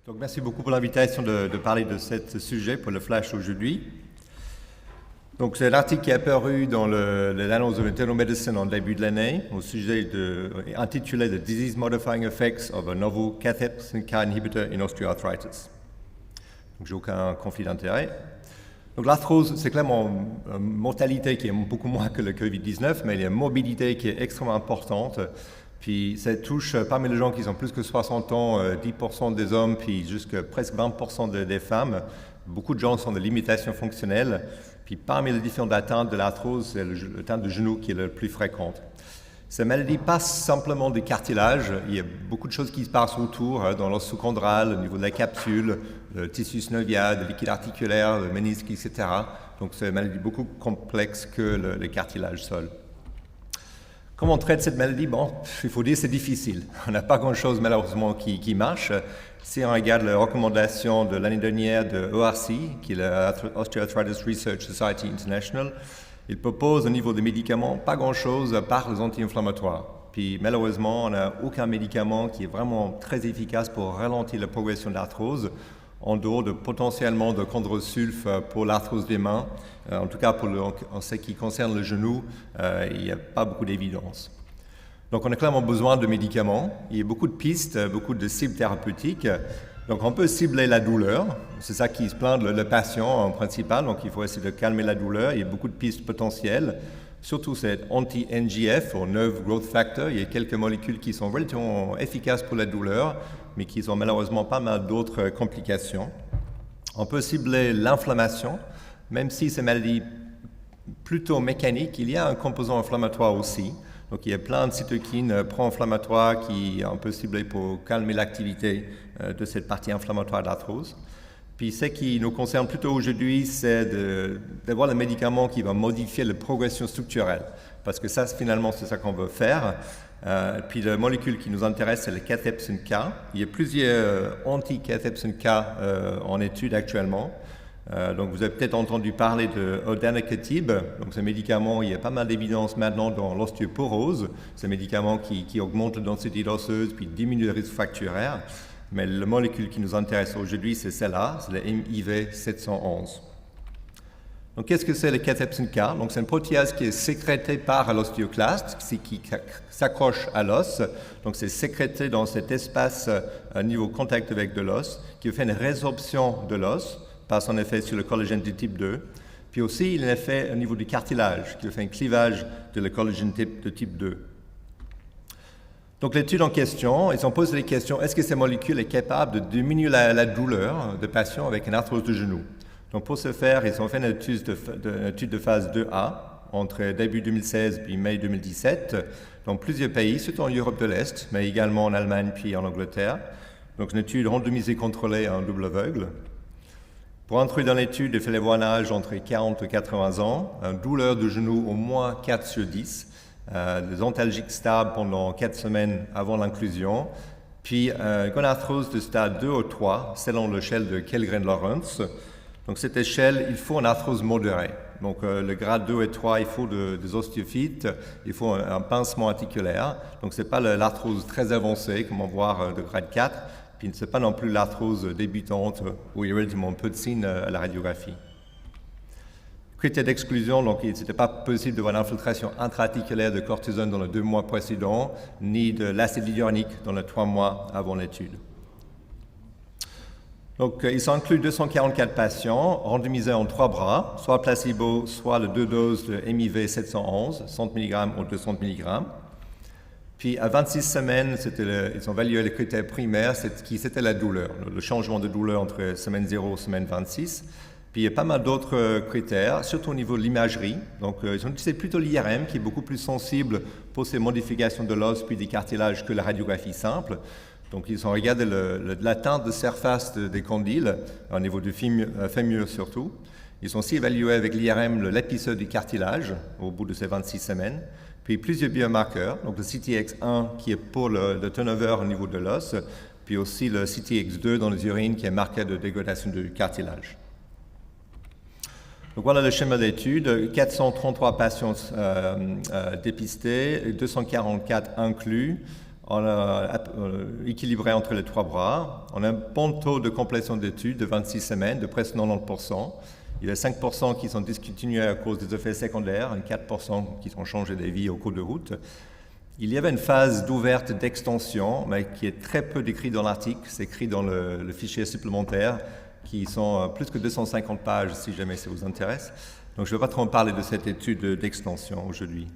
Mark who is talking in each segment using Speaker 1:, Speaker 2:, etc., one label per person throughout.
Speaker 1: Donc, merci beaucoup pour l'invitation de parler de ce sujet pour le Flash aujourd'hui. Donc, c'est l'article qui est apparu dans l'annonce de Internal Medicine en début de l'année au sujet intitulé The Disease Modifying Effects of a Novel Cathepsin K Inhibitor in Osteoarthritis. Donc, j'ai aucun conflit d'intérêt. Donc, l'arthrose, c'est clairement une mortalité qui est beaucoup moins que le Covid-19, mais il y a une morbidité qui est extrêmement importante. Puis ça touche parmi les gens qui ont plus que 60 ans, 10% des hommes, puis jusqu'à presque 20% des femmes. Beaucoup de gens ont des limitations fonctionnelles. Puis parmi les différentes atteintes de l'arthrose, c'est l'atteinte de genou qui est le plus fréquente. Cette maladie passe simplement des cartilages. Il y a beaucoup de choses qui se passent autour, dans l'os sous-chondral, au niveau de la capsule, le tissu synovial, le liquide articulaire, le ménisque, etc. Donc c'est une maladie beaucoup plus complexe que le cartilage seul. Comment on traite cette maladie? Bon, il faut dire que c'est difficile. On n'a pas grand-chose malheureusement qui marche. Si on regarde les recommandations de l'année dernière de ORC, qui est l'Osteoarthritis Research Society International, il propose au niveau des médicaments pas grand-chose à part les anti-inflammatoires. Puis malheureusement, on n'a aucun médicament qui est vraiment très efficace pour ralentir la progression de l'arthrose, en dehors de potentiellement de chondrosulf pour l'arthrose des mains. En tout cas, en ce qui concerne le genou, il n'y a pas beaucoup d'évidence. Donc, on a clairement besoin de médicaments. Il y a beaucoup de pistes, beaucoup de cibles thérapeutiques. Donc, on peut cibler la douleur. C'est ça qui se plaint le patient en principal. Donc, il faut essayer de calmer la douleur. Il y a beaucoup de pistes potentielles. Surtout, c'est anti-NGF, ou Nerve Growth Factor. Il y a quelques molécules qui sont relativement efficaces pour la douleur, mais qui ont malheureusement pas mal d'autres complications. On peut cibler l'inflammation, même si c'est une maladie plutôt mécanique, il y a un composant inflammatoire aussi. Donc il y a plein de cytokines pro-inflammatoires qui on peut cibler pour calmer l'activité de cette partie inflammatoire de l'arthrose. Puis ce qui nous concerne plutôt aujourd'hui, c'est d'avoir le médicament qui va modifier la progression structurelle. Parce que ça, finalement, c'est ça qu'on veut faire. Puis la molécule qui nous intéresse, c'est le Cathepsin K. Il y a plusieurs anti-Cathepsin K en étude actuellement. Donc vous avez peut-être entendu parler de Odanacatab. Donc ce médicament, il y a pas mal d'évidence maintenant dans l'ostéoporose. C'est un médicament qui augmente la densité osseuse puis diminue le risque fracturaire. Mais la molécule qui nous intéresse aujourd'hui, c'est celle-là, c'est le MIV711. Donc, qu'est-ce que c'est le Cathepsin K? Donc, c'est une protéase qui est sécrétée par l'ostéoclaste, qui s'accroche à l'os. Donc, c'est sécrété dans cet espace à niveau contact avec de l'os, qui fait une résorption de l'os par son effet sur le collagène de type 2. Puis aussi, il a un effet au niveau du cartilage, qui fait un clivage de le collagène de type 2. Donc, l'étude en question, ils ont posé les questions, est-ce que cette molécule est capable de diminuer la douleur de patients avec une arthrose de genou? Donc, pour ce faire, ils ont fait une étude de phase 2A entre début 2016 et mai 2017 dans plusieurs pays, surtout en Europe de l'Est, mais également en Allemagne puis en Angleterre. Donc, une étude randomisée contrôlée en double aveugle. Pour entrer dans l'étude, il fallait voir un âge entre 40 et 80 ans, une douleur de genou au moins 4 sur 10, des antalgiques stables pendant 4 semaines avant l'inclusion, puis une arthrose de stade 2 ou 3, selon l'échelle de Kellgren-Lawrence. Donc, cette échelle, il faut une arthrose modérée. Donc, le grade 2 et 3, il faut des osteophytes, il faut un pincement articulaire. Donc, ce n'est pas l'arthrose très avancée, comme on voit de grade 4, puis ce n'est pas non plus l'arthrose débutante où il y a relativement peu de signes à la radiographie. Critère d'exclusion, donc il n'était pas possible de voir l'infiltration intra-articulaire de cortisone dans les 2 mois précédents, ni de l'acide hyaluronique dans les 3 mois avant l'étude. Donc, ils ont inclus 244 patients, randomisés en 3 bras, soit placebo, soit les 2 doses de MIV711, 100 mg ou 200 mg. Puis, à 26 semaines, ils ont évalué le critère primaire, c'était la douleur, le changement de douleur entre semaine 0 et semaine 26. Puis, il y a pas mal d'autres critères, surtout au niveau de l'imagerie. Donc, ils ont utilisé plutôt l'IRM, qui est beaucoup plus sensible pour ces modifications de l'os puis des cartilages que la radiographie simple. Donc, ils ont regardé l'atteinte de surface des condyles, au niveau du fémur surtout. Ils ont aussi évalué avec l'IRM l'épisode du cartilage au bout de ces 26 semaines. Puis plusieurs biomarqueurs, donc le CTX1 qui est pour le turnover au niveau de l'os, puis aussi le CTX2 dans les urines qui est marqueur de dégradation du cartilage. Donc voilà le schéma d'étude, 433 patients dépistés, 244 inclus. On a équilibré entre les trois bras. On a un bon taux de complétion d'études de 26 semaines, de presque 90%. Il y a 5% qui sont discontinués à cause des effets secondaires, et 4% qui ont changé de vie au cours de route. Il y avait une phase d'ouverte d'extension, mais qui est très peu décrite dans l'article. C'est écrit dans le fichier supplémentaire, qui sont plus que 250 pages, si jamais ça vous intéresse. Donc, je ne vais pas trop en parler de cette étude d'extension aujourd'hui.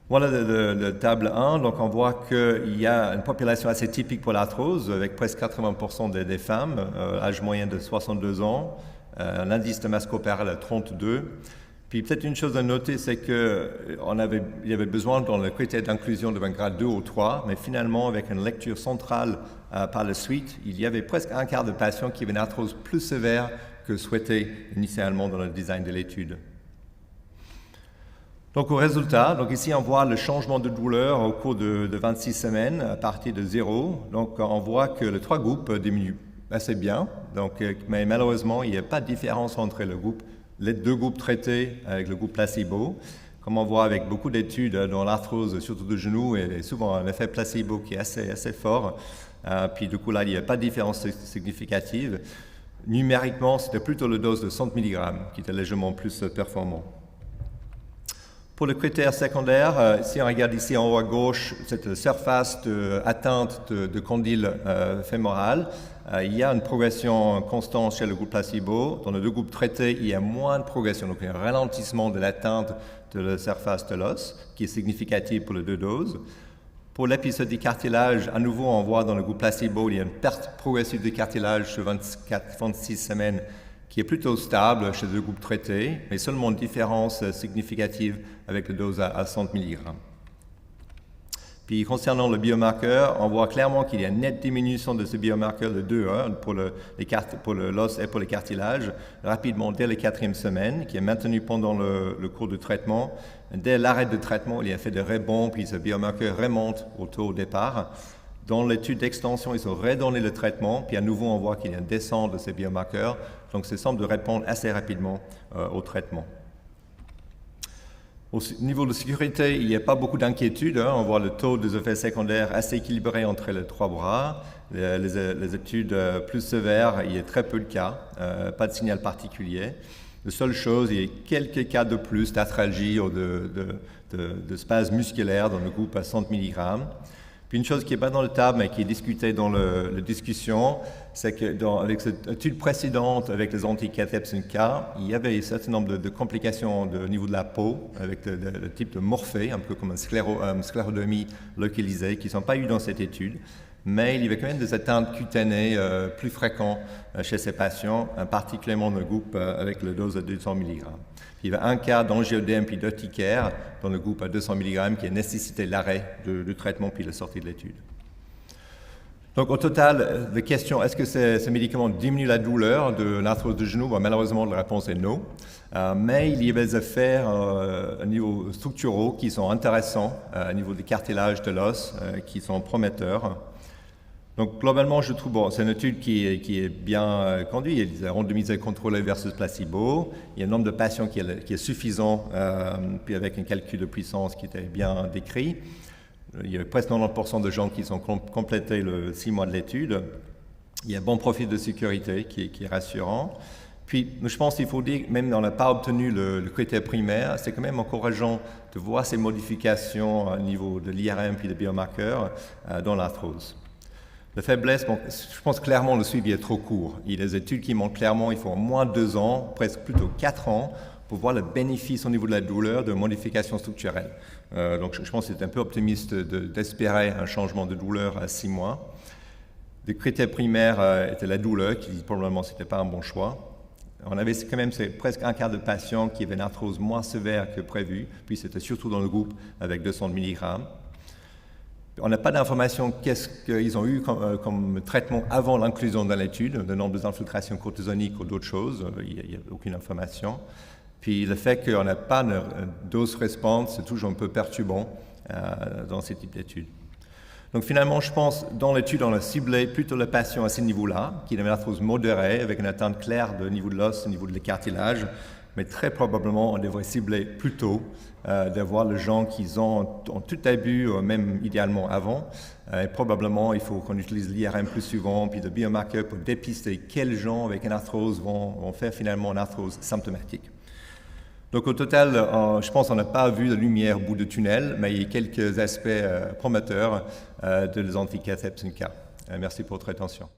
Speaker 1: Voilà la table 1. Donc, on voit qu'il y a une population assez typique pour l'arthrose, avec presque 80% des femmes, âge moyen de 62 ans, un indice de masse corporelle à 32. Puis peut-être une chose à noter, c'est qu'il y avait besoin dans le critère d'inclusion d'un grade 2 ou 3, mais finalement, avec une lecture centrale par la suite, il y avait presque un quart de patients qui avaient une arthrose plus sévère que souhaité initialement dans le design de l'étude. Donc au résultat, donc ici on voit le changement de douleur au cours de 26 semaines à partir de 0. Donc on voit que les trois groupes diminuent assez bien, mais malheureusement il n'y a pas de différence entre les deux groupes traités avec le groupe placebo. Comme on voit avec beaucoup d'études dans l'arthrose, surtout de genoux, et souvent un effet placebo qui est assez fort. Puis du coup là il n'y a pas de différence significative. Numériquement c'était plutôt la dose de 100 mg qui était légèrement plus performant. Pour le critère secondaire, si on regarde ici en haut à gauche, cette surface d'atteinte de condyle fémoral, il y a une progression constante chez le groupe placebo. Dans les deux groupes traités, il y a moins de progression, donc il y a un ralentissement de l'atteinte de la surface de l'os, qui est significatif pour les deux doses. Pour l'épisode du cartilage, à nouveau, on voit dans le groupe placebo, il y a une perte progressive du cartilage sur 26 semaines, qui est plutôt stable chez le groupe traité, mais seulement une différence significative avec la dose à 100 mg. Puis concernant le biomarqueur, on voit clairement qu'il y a une nette diminution de ce biomarqueur de 2 pour l'os et pour les cartilages, rapidement dès la 4e semaine, qui est maintenu pendant le cours de traitement. Dès l'arrêt de traitement, il y a un effet de rebond, puis ce biomarqueur remonte au taux au départ. Dans l'étude d'extension, ils ont redonné le traitement, puis à nouveau, on voit qu'il y a une descente de ces biomarqueurs, donc ça semble répondre assez rapidement au traitement. Au niveau de sécurité, il n'y a pas beaucoup d'inquiétude. On voit le taux des effets secondaires assez équilibré entre les trois bras. Les études plus sévères, il y a très peu de cas, pas de signal particulier. La seule chose, il y a quelques cas de plus d'arthralgie ou de spasmes musculaires dans le groupe à 100 mg. Puis une chose qui n'est pas dans le table, mais qui est discutée dans la discussion, c'est que avec cette étude précédente avec les anti-cathepsin-K, il y avait un certain nombre de complications au niveau de la peau, avec le type de morphée, un peu comme une sclérodermie localisée, qui ne sont pas eues dans cette étude. Mais il y avait quand même des atteintes cutanées plus fréquentes chez ces patients, particulièrement dans le groupe avec la dose de 200 mg. Il y avait un cas d'angiodème puis d'urticaire dans le groupe à 200 mg qui a nécessité l'arrêt du traitement puis la sortie de l'étude. Donc au total, la question, est-ce que ces médicaments diminuent la douleur de l'arthrose de genou? Bon, malheureusement, la réponse est non. Mais il y avait des effets au niveau structuraux qui sont intéressants, au niveau des cartilages de l'os, qui sont prometteurs. Donc, globalement, je trouve, c'est une étude qui est bien conduite. Il y a des randomisés contrôlés versus placebo. Il y a un nombre de patients qui est suffisant, puis avec un calcul de puissance qui était bien décrit. Il y a presque 90% de gens qui ont complété le 6 mois de l'étude. Il y a un bon profil de sécurité qui est rassurant. Puis, je pense qu'il faut dire, même si on n'a pas obtenu le critère primaire, c'est quand même encourageant de voir ces modifications au niveau de l'IRM puis des biomarqueurs dans l'arthrose. La faiblesse, bon, je pense clairement le suivi est trop court. Il y a des études qui montrent clairement qu'il faut au moins 2 ans, presque plutôt 4 ans, pour voir le bénéfice au niveau de la douleur de modifications structurelles. Donc je pense que c'est un peu optimiste d'espérer un changement de douleur à 6 mois. Les critères primaires étaient la douleur, qui probablement ce n'était pas un bon choix. On avait quand même presque un quart de patients qui avaient une arthrose moins sévère que prévu, puis c'était surtout dans le groupe avec 200 mg. On n'a pas d'informations qu'est-ce qu'ils ont eu comme traitement avant l'inclusion dans l'étude, le nombre d'infiltrations cortisoniques ou d'autres choses, il n'y a aucune information. Puis le fait qu'on n'a pas de dose-response, c'est toujours un peu perturbant dans ce type d'études. Donc finalement, je pense, dans l'étude, on a ciblé plutôt le patient à ce niveau-là, qui avait une arthrose modérée, avec une atteinte claire de niveau de l'os, au niveau des cartilages, mais très probablement on devrait cibler plus tôt, d'avoir les gens qui ont tout début, ou même idéalement avant. Et probablement il faut qu'on utilise l'IRM plus souvent, puis le biomarqueur pour dépister quels gens avec une arthrose vont faire finalement une arthrose symptomatique. Donc au total, je pense qu'on n'a pas vu de lumière au bout du tunnel, mais il y a quelques aspects prometteurs de l'anti-K7 Merci pour votre attention.